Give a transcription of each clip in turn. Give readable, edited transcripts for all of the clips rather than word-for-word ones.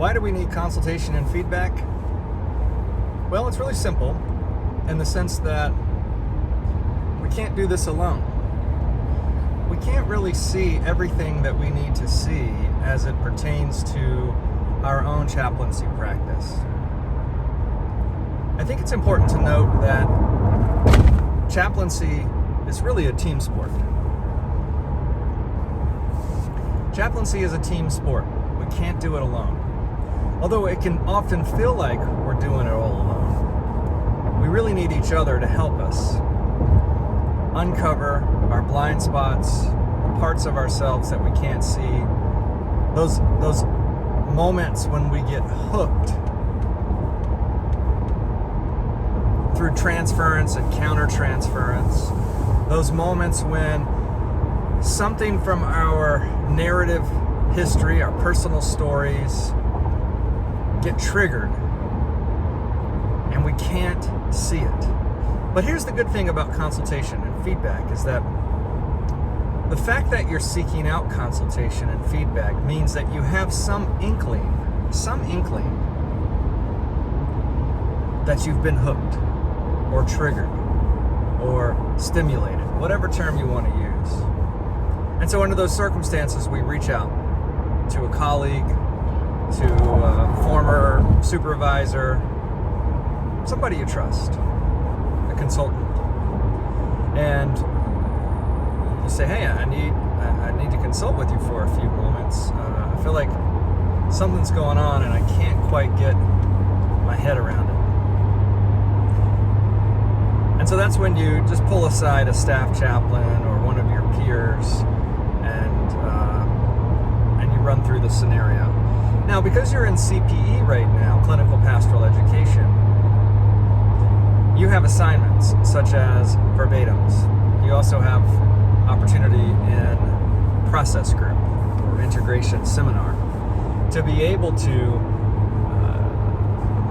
Why do we need consultation and feedback? Well, it's really simple in the sense that we can't do this alone. We can't really see everything that we need to see as it pertains to our own chaplaincy practice. I think it's important to note that chaplaincy is really a team sport. Chaplaincy is a team sport. We can't do it alone. Although it can often feel like we're doing it all alone. We really need each other to help us uncover our blind spots, parts of ourselves that we can't see, those moments when we get hooked through transference and counter-transference, those moments when something from our narrative history, our personal stories, get triggered and we can't see it. But here's the good thing about consultation and feedback is that the fact that you're seeking out consultation and feedback means that you have some inkling that you've been hooked or triggered or stimulated, whatever term you want to use. And so under those circumstances, we reach out to a colleague, to a former supervisor, somebody you trust, a consultant, and you say, hey, I need to consult with you for a few moments. I feel like something's going on and I can't quite get my head around it. And so that's when you just pull aside a staff chaplain or one of your peers and you run through the scenario. Now, because you're in CPE right now, clinical pastoral education, you have assignments such as verbatims. You also have opportunity in process group or integration seminar to be able to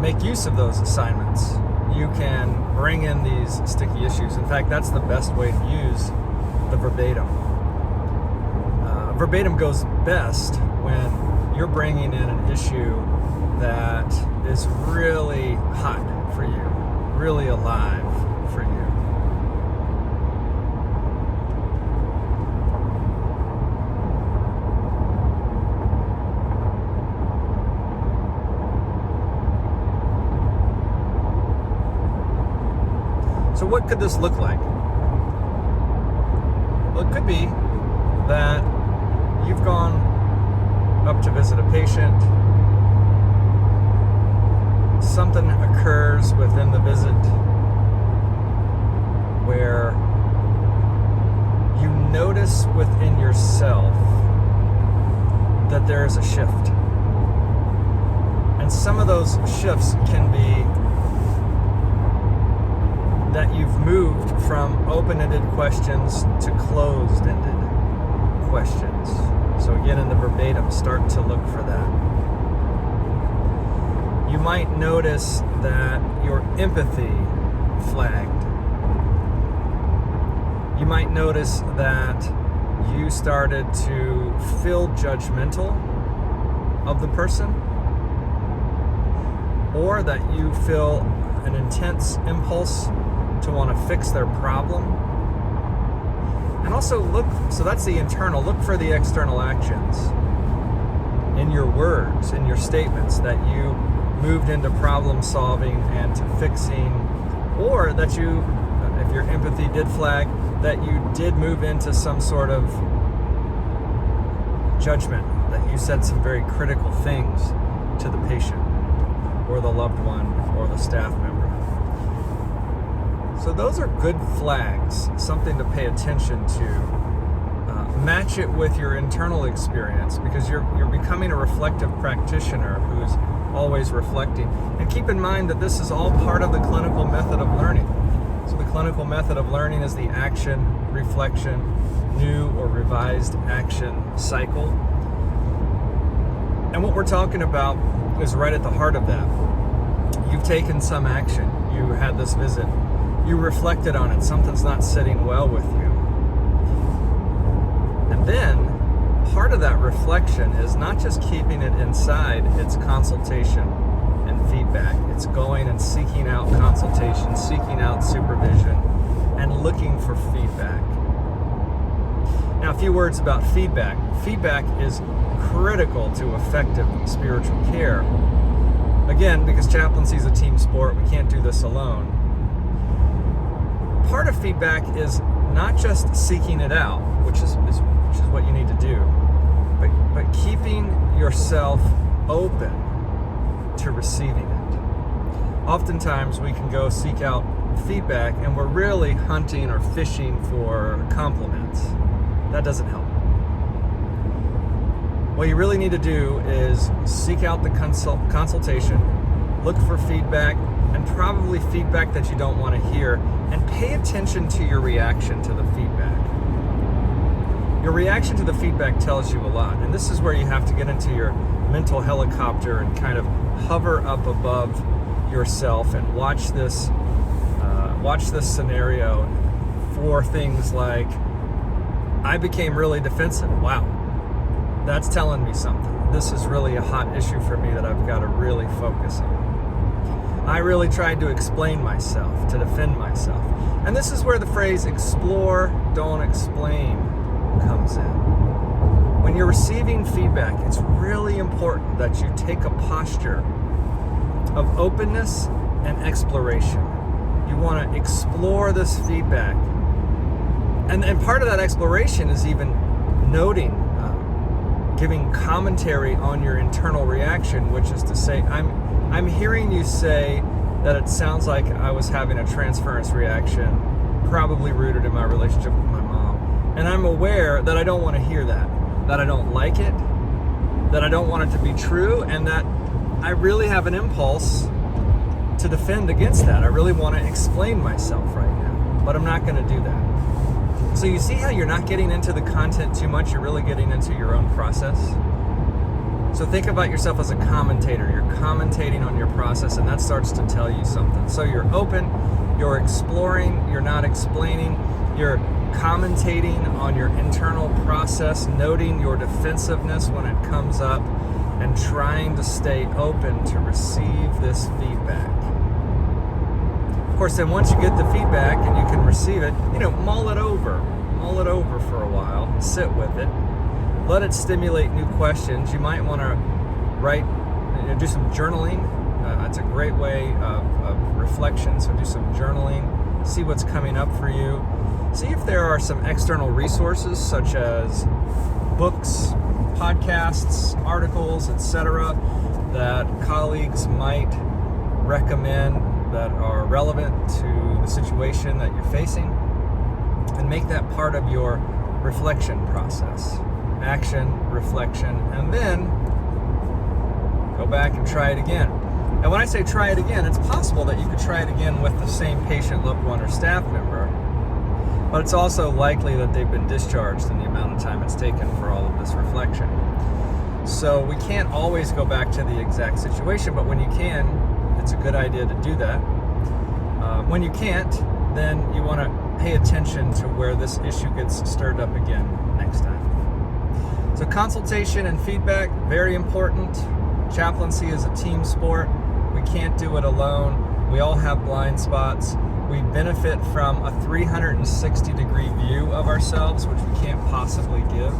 make use of those assignments. You can bring in these sticky issues. In fact, that's the best way to use the verbatim. Verbatim goes best when you're bringing in an issue that is really hot for you, really alive for you. So what could this look like? Well, it could be that you've gone up to visit a patient. Something occurs within the visit where you notice within yourself that there is a shift. And some of those shifts can be that you've moved from open-ended questions to closed-ended questions. So again, in the verbatim, start to look for that. You might notice that your empathy flagged. You might notice that you started to feel judgmental of the person, or that you feel an intense impulse to want to fix their problem. And also look, so that's the internal, look for the external actions in your words, in your statements, that you moved into problem solving and to fixing, or that you, if your empathy did flag, that you did move into some sort of judgment, that you said some very critical things to the patient or the loved one or the staff member. So those are good flags, something to pay attention to. Match it with your internal experience, because you're becoming a reflective practitioner who's always reflecting. And keep in mind that this is all part of the clinical method of learning. So the clinical method of learning is the action, reflection, new or revised action cycle. And what we're talking about is right at the heart of that. You've taken some action. You had this visit. You reflected on it. Something's not sitting well with you. And then part of that reflection is not just keeping it inside, it's consultation and feedback. It's going and seeking out consultation, seeking out supervision, and looking for feedback. Now, a few words about feedback. Feedback is critical to effective spiritual care. Again, because chaplaincy is a team sport, we can't do this alone. Part of feedback is not just seeking it out, which is what you need to do, but keeping yourself open to receiving it. Oftentimes we can go seek out feedback and we're really hunting or fishing for compliments. That doesn't help. What you really need to do is seek out the consultation, look for feedback, and probably feedback that you don't want to hear, and pay attention to your reaction to the feedback. Your reaction to the feedback tells you a lot, and this is where you have to get into your mental helicopter and kind of hover up above yourself and watch this scenario for things like, I became really defensive. Wow, that's telling me something. This is really a hot issue for me that I've got to really focus on. I really tried to explain myself, to defend myself. And this is where the phrase explore, don't explain comes in. When you're receiving feedback, it's really important that you take a posture of openness and exploration. You want to explore this feedback. And part of that exploration is even noting, giving commentary on your internal reaction, which is to say, I'm hearing you say that it sounds like I was having a transference reaction, probably rooted in my relationship with my mom. And I'm aware that I don't want to hear that I don't like it, that I don't want it to be true, and that I really have an impulse to defend against that. I really want to explain myself right now, but I'm not going to do that. So you see how you're not getting into the content too much, you're really getting into your own process? So think about yourself as a commentator. You're commentating on your process, and that starts to tell you something. So you're open, you're exploring, you're not explaining, you're commentating on your internal process, noting your defensiveness when it comes up, and trying to stay open to receive this feedback. Of course, then once you get the feedback and you can receive it, mull it over for a while, sit with it. Let it stimulate new questions. You might want to write, do some journaling. That's a great way of reflection. So do some journaling, see what's coming up for you. See if there are some external resources such as books, podcasts, articles, etc. that colleagues might recommend that are relevant to the situation that you're facing, and make that part of your reflection process. Action, reflection, and then go back and try it again. And when I say try it again, it's possible that you could try it again with the same patient, loved one, or staff member, but it's also likely that they've been discharged in the amount of time it's taken for all of this reflection. So we can't always go back to the exact situation, but when you can, it's a good idea to do that. When you can't, then you want to pay attention to where this issue gets stirred up again next time. So consultation and feedback, very important. Chaplaincy is a team sport. We can't do it alone. We all have blind spots. We benefit from a 360-degree view of ourselves, which we can't possibly give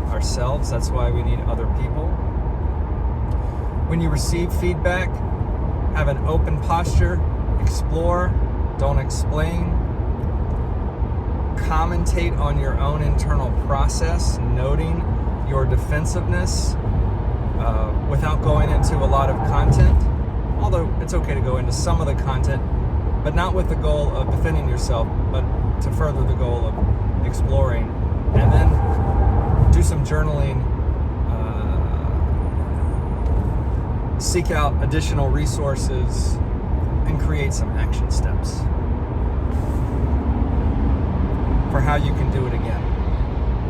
ourselves. That's why we need other people. When you receive feedback, have an open posture, explore, don't explain. Commentate on your own internal process, noting your defensiveness without going into a lot of content. Although it's okay to go into some of the content, but not with the goal of defending yourself, but to further the goal of exploring. And then do some journaling, seek out additional resources, and create some action steps for how you can do it again.